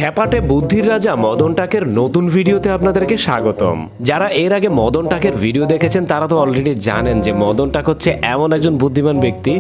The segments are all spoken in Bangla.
খ্যাপাটে বুদ্ধির রাজা মদন টাকের নতুন ভিডিওতে আপনাদেরকে স্বাগতম। যারা এর আগে মদন টাকের ভিডিও দেখেছেন তারা তো অলরেডি জানেন যে মদন টাক হচ্ছে এমন একজন বুদ্ধিমান ব্যক্তি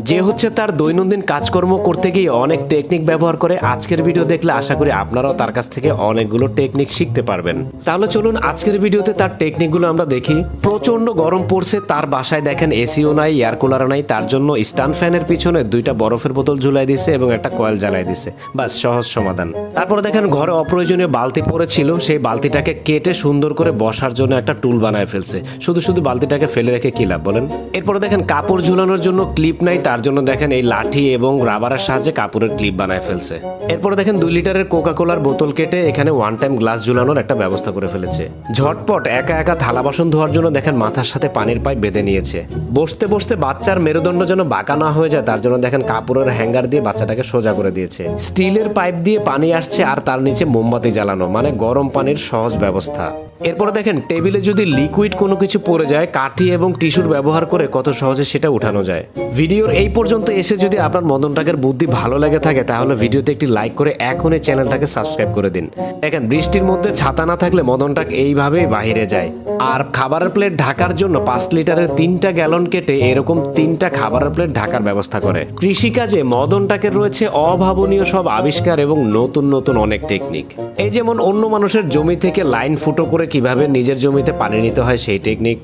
যে হচ্ছে তার দৈনন্দিন কাজকর্ম করতে গিয়ে অনেক টেকনিক ব্যবহার করে। আজকের ভিডিও দেখলে আশা করি আপনারাও তার কাছ থেকে অনেকগুলো টেকনিক শিখতে পারবেন। তাহলে চলুন আজকের ভিডিওতে তার টেকনিকগুলো আমরা দেখি। প্রচন্ড গরম পড়ছে, তার বাসায় দেখেন এসিও নাই, এয়ার কুলারও নাই, তার জন্য স্ট্যান্ড ফ্যানের পিছনে দুইটা বরফের বোতল ঝুলাই দিছে এবং একটা কয়েল জ্বালাই দিছে। বাস, সহজ সমাধান। তারপরে দেখেন ঘরে অপ্রয়োজনীয় বালতি পড়েছিল, সেই বালতিটাকে কেটে সুন্দর করে বসার জন্য একটা টুল বানায় ফেলছে। শুধু শুধু বালতিটাকে ফেলে রেখে কি লাভ বলেন। এরপরে দেখেন কাপড় ঝুলানোর জন্য ক্লিপ নাই, তার জন্য দেখেন এই লাঠি এবং রাবারের সাহায্যে কাপড়ের ক্লিপ বানায় ফেলছে। এরপরে দেখেন 2 লিটারের কোকা কোলার বোতল কেটে এখানে ওয়ান টাইম গ্লাস ঝুলানোর একটা ব্যবস্থা করে ফেলেছে। ঝটপট একা একা থালা বাসন ধোয়ার জন্য দেখেন মাথার সাথে পানির পাইপ বেঁধে নিয়েছে। বসতে বসতে বাচ্চার মেরুদণ্ড যেন বাঁকা না হয়ে যায় তার জন্য দেখেন কাপড়ের হ্যাঙ্গার দিয়ে বাচ্চাটাকে সোজা করে দিয়েছে। স্টিলের পাইপ দিয়ে পানি আসছে আর তার নিচে মোমবাতি জ্বালানো, মানে গরম পানির সহজ ব্যবস্থা। এরপরে দেখেন টেবিলে যদি লিকুইড কোনো কিছু পড়ে যায় কাঠি এবং টিস্যুর ব্যবহার করে কত সহজে সেটা উঠানো যায়। ভিডিওর এই পর্যন্ত এসে যদি আপনার মদন টাকের বুদ্ধি ভালো লেগে থাকে তাহলে ভিডিওতে একটি লাইক করে এখনই চ্যানেলটাকে সাবস্ক্রাইব করে দিন। দেখেন বৃষ্টির মধ্যে ছাতা না থাকলে মদন টাক এইভাবেই বাহিরে যায়। আর খাবারের প্লেট ঢাকার জন্য 5 লিটারের 3টা গ্যালন কেটে এরকম 3টা খাবারের প্লেট ঢাকার ব্যবস্থা করে। কৃষিকাজে মদন টাকের রয়েছে অভাবনীয় সব আবিষ্কার এবং নতুন নতুন অনেক টেকনিক। এই যেমন অন্য মানুষের জমি থেকে লাইন ফুটো করে কিভাবে নিজের জমিতে পানি নিতে হয় সেই টেকনিক।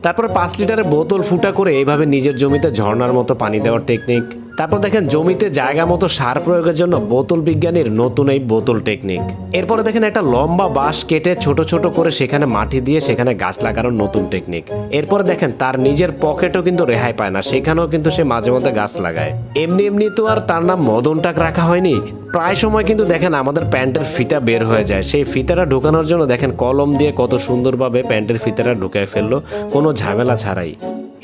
তারপর 5 লিটারের বোতল ফুটা করে এইভাবে নিজের জমিতে ঝর্ণার মতো পানি দেওয়ার টেকনিক। তারপর দেখেন জমিতে জায়গা মতো সার প্রয়োগের জন্য বোতল বিজ্ঞানীর নতুন এই বোতল টেকনিক। এরপরে দেখেন একটা লম্বা বাঁশ কেটে ছোট ছোট করে সেখানে মাটি দিয়ে সেখানে গাছ লাগানোর নতুন টেকনিক। এরপরে দেখেন তার নিজের পকেটও কিন্তু রেহাই পায় না, সেখানেও কিন্তু সে মাঝে মধ্যে গাছ লাগায়। এমনি এমনি তো আর তার নাম মদন টাক রাখা হয়নি। প্রায় সময় কিন্তু দেখেন আমাদের প্যান্টের ফিতা বের হয়ে যায়, সেই ফিতাটা ঢোকানোর জন্য দেখেন কলম দিয়ে কত সুন্দরভাবে প্যান্টের ফিতাটা ঢুকায় ফেললো কোনো ঝামেলা ছাড়াই।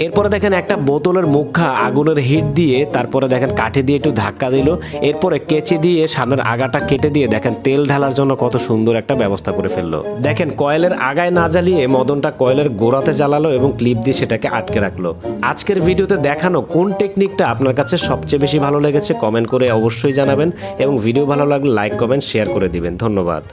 এরপরে দেখেন একটা বোতলের মুখা আগুনের হিট দিয়ে তারপরে দেখেন কাঠি দিয়ে একটু ধাক্কা দিল, এরপরে কেচি দিয়ে সামনের আগাটা কেটে দিয়ে দেখেন তেল ঢালার জন্য কত সুন্দর একটা ব্যবস্থা করে ফেললো। দেখেন কয়েলের আগায় না জ্বালিয়ে মদনটা কয়েলের গোড়াতে জ্বালালো এবং ক্লিপ দিয়ে সেটাকে আটকে রাখলো। আজকের ভিডিওতে দেখানো কোন টেকনিকটা আপনার কাছে সবচেয়ে বেশি ভালো লেগেছে কমেন্ট করে অবশ্যই জানাবেন এবং ভিডিও ভালো লাগলে লাইক কমেন্ট শেয়ার করে দিবেন। ধন্যবাদ।